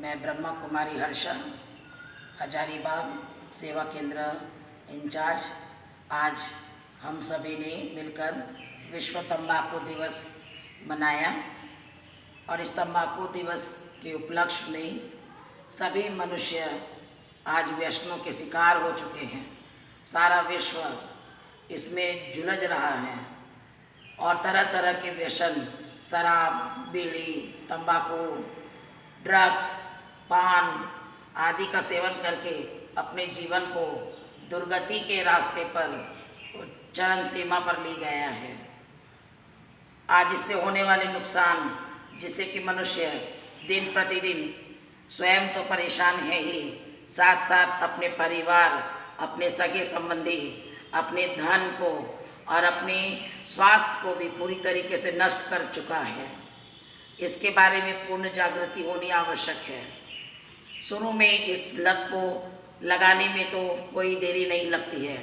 मैं ब्रह्मा कुमारी हर्षा हजारीबाग सेवा केंद्र इंचार्ज। आज हम सभी ने मिलकर विश्व तंबाकू दिवस मनाया और इस तंबाकू दिवस के उपलक्ष्य में सभी मनुष्य आज व्यसनों के शिकार हो चुके हैं। सारा विश्व इसमें झुलझ रहा है और तरह तरह के व्यसन, शराब, बीड़ी, तंबाकू, ड्रग्स, पान आदि का सेवन करके अपने जीवन को दुर्गति के रास्ते पर चरम सीमा पर ले गया है। आज इससे होने वाले नुकसान, जिससे कि मनुष्य दिन प्रतिदिन स्वयं तो परेशान है ही, साथ साथ अपने परिवार, अपने सगे संबंधी, अपने धन को और अपने स्वास्थ्य को भी पूरी तरीके से नष्ट कर चुका है। इसके बारे में पूर्ण जागृति होनी आवश्यक है। शुरू में इस लत को लगाने में तो कोई देरी नहीं लगती है,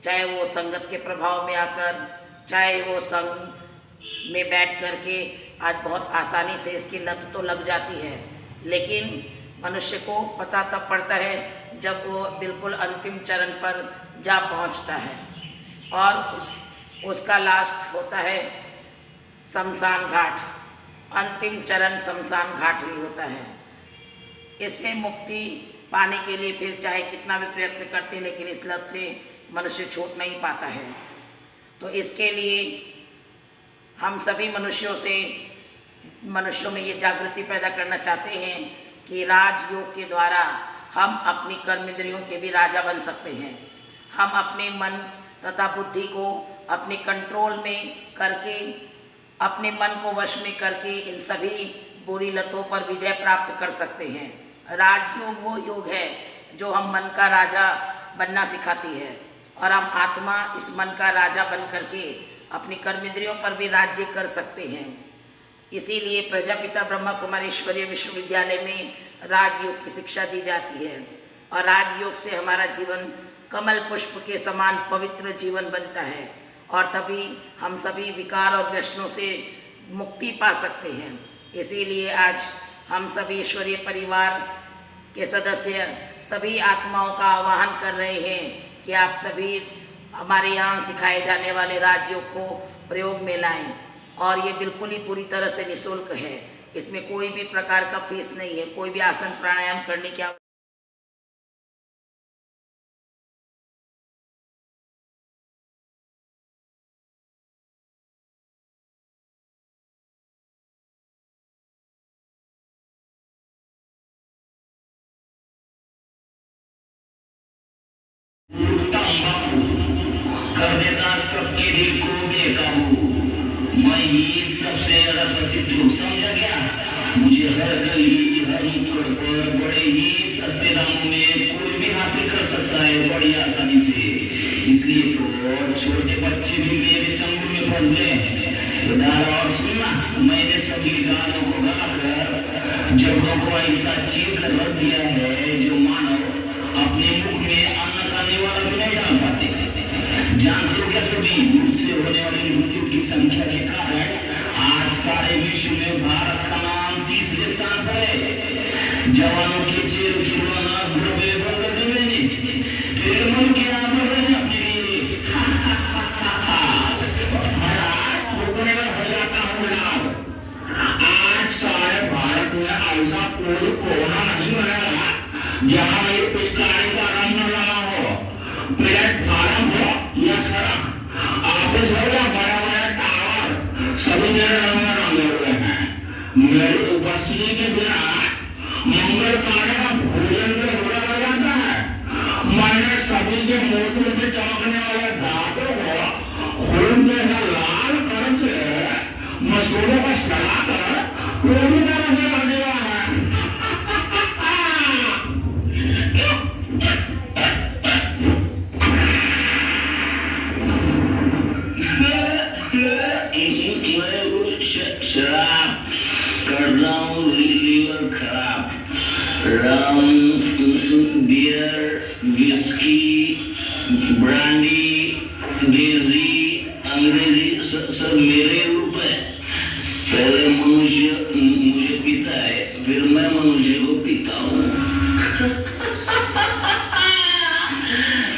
चाहे वो संगत के प्रभाव में आकर, चाहे वो संग में बैठ कर के आज बहुत आसानी से इसकी लत तो लग जाती है। लेकिन मनुष्य को पता तब पड़ता है जब वो बिल्कुल अंतिम चरण पर जा पहुंचता है और उसका लास्ट होता है शमशान घाट। अंतिम चरण शमशान घाट ही होता है। इससे मुक्ति पाने के लिए फिर चाहे कितना भी प्रयत्न करते हैं, लेकिन इस लत से मनुष्य छूट नहीं पाता है। तो इसके लिए हम सभी मनुष्यों में ये जागृति पैदा करना चाहते हैं कि राजयोग के द्वारा हम अपनी कर्मेंद्रियों के भी राजा बन सकते हैं। हम अपने मन तथा बुद्धि को अपने कंट्रोल में करके, अपने मन को वश में करके इन सभी बुरी लतों पर विजय प्राप्त कर सकते हैं। राजयोग वो योग है जो हम मन का राजा बनना सिखाती है और हम आत्मा इस मन का राजा बन करके अपनी कर्मेंद्रियों पर भी राज्य कर सकते हैं। इसीलिए प्रजापिता ब्रह्मा कुमारेश्वरी विश्वविद्यालय में राजयोग की शिक्षा दी जाती है और राजयोग से हमारा जीवन कमल पुष्प के समान पवित्र जीवन बनता है और तभी हम सभी विकार और व्यसनों से मुक्ति पा सकते हैं। इसीलिए आज हम सभी ईश्वरीय परिवार के सदस्य सभी आत्माओं का आह्वान कर रहे हैं कि आप सभी हमारे यहाँ सिखाए जाने वाले राजयोग को प्रयोग में लाएं और ये बिल्कुल ही पूरी तरह से निःशुल्क है। इसमें कोई भी प्रकार का फीस नहीं है, कोई भी आसन प्राणायाम करने की कर देता सबके दिल को बेकाबू। मैं ही सबसे ज्यादा प्रसिद्ध लोग, समझा गया? मुझे हर गली हर नुक्कड़ पर बड़े ही सस्ते दामों में कोई भी हासिल कर सकता है, बड़ी आसानी से। इसलिए तो छोटे बच्चे भी मेरे चंगुल में फंस गए। डाला और सुनना, मैंने सभी गालों को गलाकर जबड़ों को ऐसा चीर कर रख दिया है जो मानव अपने मुख में अन्न खाने वाला भी नहीं डाल पाते। जानते हो क्या सभी, मुझसे होने वाली मृत्यु की संख्या के कारण आज सारे विश्व में भारत का नाम 30वें स्थान पर है। जवानों के चेहरों की रौनक बुढ़े बदल देने तेरे मन के आभूषण अपने लिए हो जाता हूँ। आज सारे भारत में ऐसा कोई कोना नहीं बनेगा जहाँ मेरे पिचकारी का रंग न लगा हो, प्लेटफार्म हो या सड़क, ऑफिस हो या बड़ा बड़ा टावर, सभी मेरे रंग में रंगे हुए हैं। मेरी उपस्थिति के बिना मंगल कार्य का भोजन में बुरा लग जाता है। मैंने सभी के मोतियों से चमकने वाले दांतों को खून में लाल करके मसूरों का सलाकर पूरी तरह से रख दिया है। शराब करता हूँ लीवर खराब, रम, बियर, विस्की, ब्रांडी, देसी, अंग्रेजी सब मेरे रूप है। पहले मनुष्य मुझे पीता है, फिर मैं मनुष्य को पीता हूँ।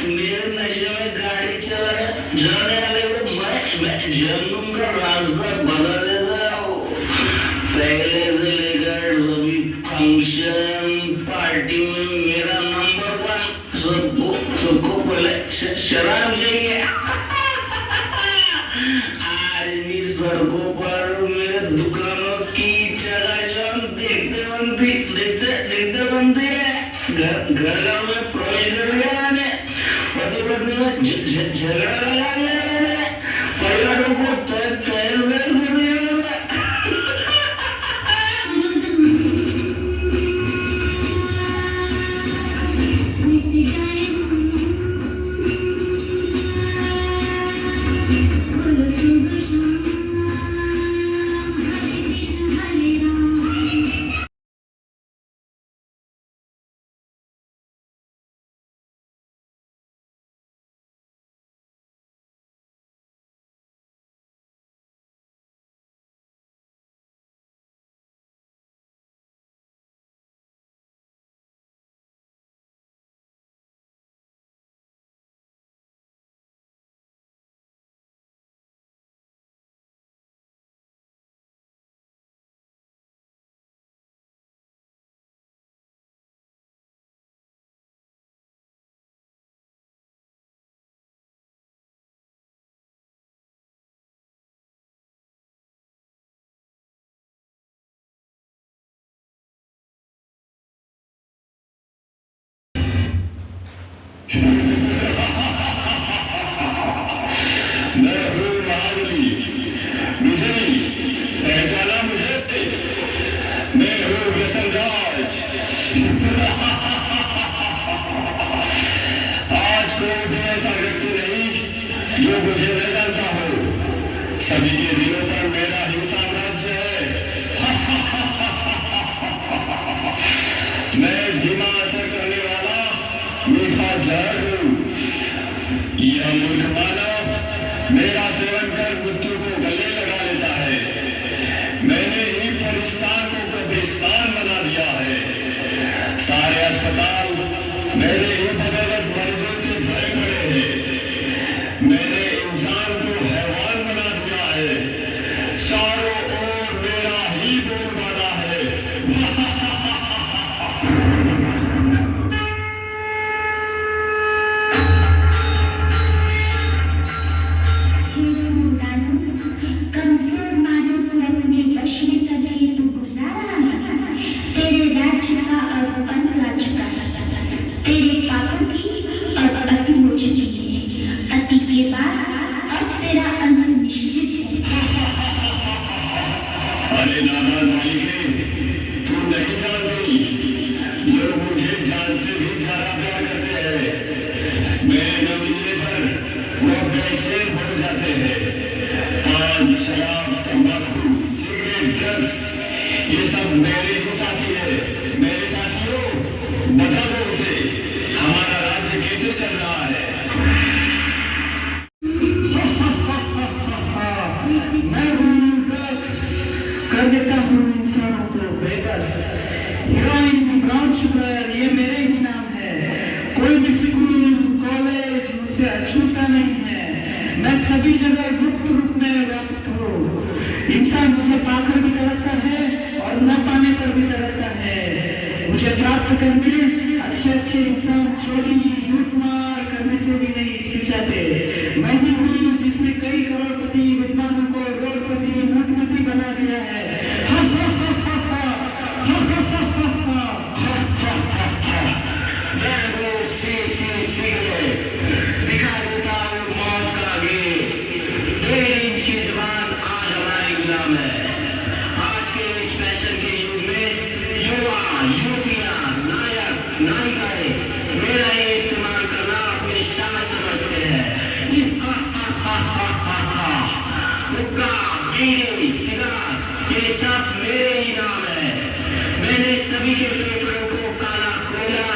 मेरे नशे में गाड़ी चलाने वाले को मैं जन्म का रास्ता बदल देता हूँ। पहले से लेकर सभी फंक्शन पार्टी में मेरा नंबर 1, सबको पहले शराब चाहिए। आज भी सड़कों पर मेरे दुकानों की चकाचौंध देखते बनती है। घर में प्रवेश कर लिया मैंने, पति पत्नी में झगड़ा लगा लिया मैंने, परिवारों को तय कर दिया मैंने। जो मुझे न जानता हो, सभी के दिलों पर मेरा ही साम्राज्य है। मैं धीमा असर करने वाला मीठा जहर हूँ। यह मूर्ख मानव मेरा सेवन कर मृत्यु को गले लगा लेता है। मैंने ही परिस्तान को कब्रिस्तान बना दिया है। सारे अस्पताल मेरे ही बदौलत मरीजों से भरे पड़े हैं। मैंने इंसान को हैवान बना दिया है। चारों ओर मेरा ही बोलबाला है। कमजोर मानव को अपने वश में करके तू बुला रहा है। तेरे राज्य का अब अंत आ चुका है। तेरे पापों की अब अति हो चुकी है। अति के बाद अब तेरा अंत निश्चित है। अरे नादान बालिके, तू नहीं जानती, लोग मुझे जान से भी ज्यादा प्यार करते हैं। मेरे न मिलने पर वो बेचैन हो जाते हैं। पान, शराब, तंबाकू, सिगरेट, ड्रग्स, ये सब मेरे ही साथी है। मेरे साथियों, बता दो उसे हमारा राज्य कैसे चल रहा है। मैं हूँ ड्रग्स, कर देता हूँ इंसानों को बेबस। हीरोइन, ब्राउन शुगर, ये मेरे ही नाम है। कोई भी स्कूल, कॉलेज मुझसे अछूता नहीं है। मैं सभी जगह गुप्त रूप में व्याप्त हूँ। इंसान मुझे पाकर भी तड़पता है और न पाने पर भी तड़पता है। मुझे प्राप्त करने अच्छे इंसान चोरी, लूटमार करने से भी नहीं हिचकिचाते। मैं ही हूँ जिसने कई करोड़पति विद्वानों को रोडपति, मूर्खमती बना दिया है। दिखा देता हूँ मौत का गेट। 1.5 इंच की जुबान आज हमारी गुलाम है। आज के इस फैशन के युग में युवा, युवतियाँ, नायक, नायिकाएं मेरा ये इस्तेमाल करना अपनी शान समझते हैं। हुक्का, बीड़ी, सिगार, ये सब मेरे ही नाम है। मैंने सभी के फेफड़ों को काला कोयला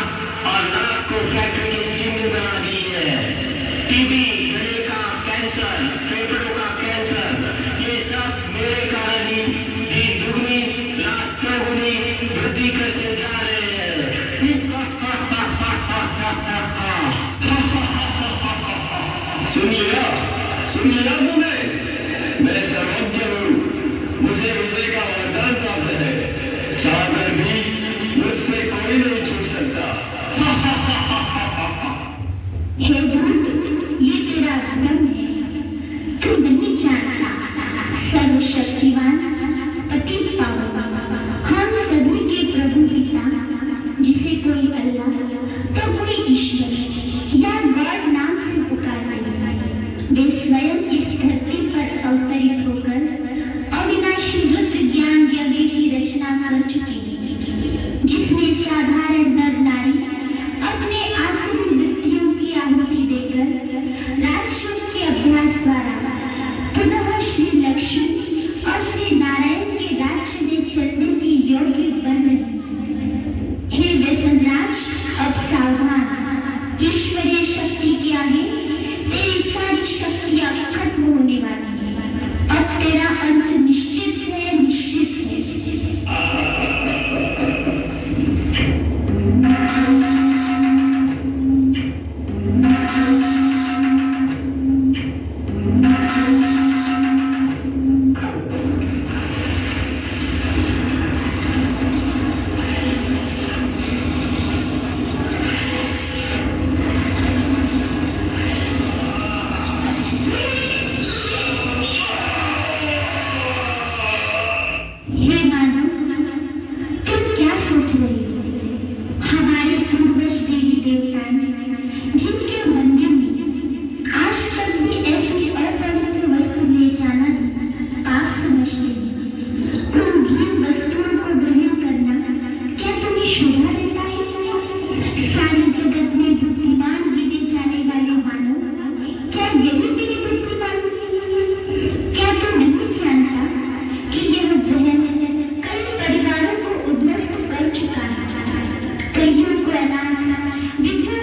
और नाक को फैक्ट्री की चिमनी बना दी है। टीबी, गले का कैंसर, फेफड़ों का कैंसर, ये सब मेरे कारण ही दिन दुगनी रात चौगुनी जिसमें साधारण नर नारी अपने आसुरी वृत्तियों की आहुति देकर राजयोग के अभ्यास द्वारा पुनः श्री लक्ष्मी और श्री नारायण के राज्य में चलने की योग्य बन रही। हे व्यसनराज, अब सावधान, ईश्वरीय शक्ति के आगे तेरी सारी शक्तियां खत्म होने वाली है। अब तेरा अंत निश्चित है, निश्चित है। हे मानव, तुम क्या सोच रहे हो? हमारे पूर्वज देवी देवता ने जिनके मंदिर में आज तक भी ऐसी अपवित्र वस्तु ले जाना पाप समझते हैं, उन घृण वस्तुओं को ग्रहण करना क्या तुम्हें शोभा देता है? सारे जगत में बुद्धिमान गिने जाने वाले मानव, क्या यही तेरी बुद्धिमानी है? क्या तुम नहीं जानता कि यह जहर कई परिवारों को उद्ध्वस्त कर चुका है, कईयों को अनाथ, विधवा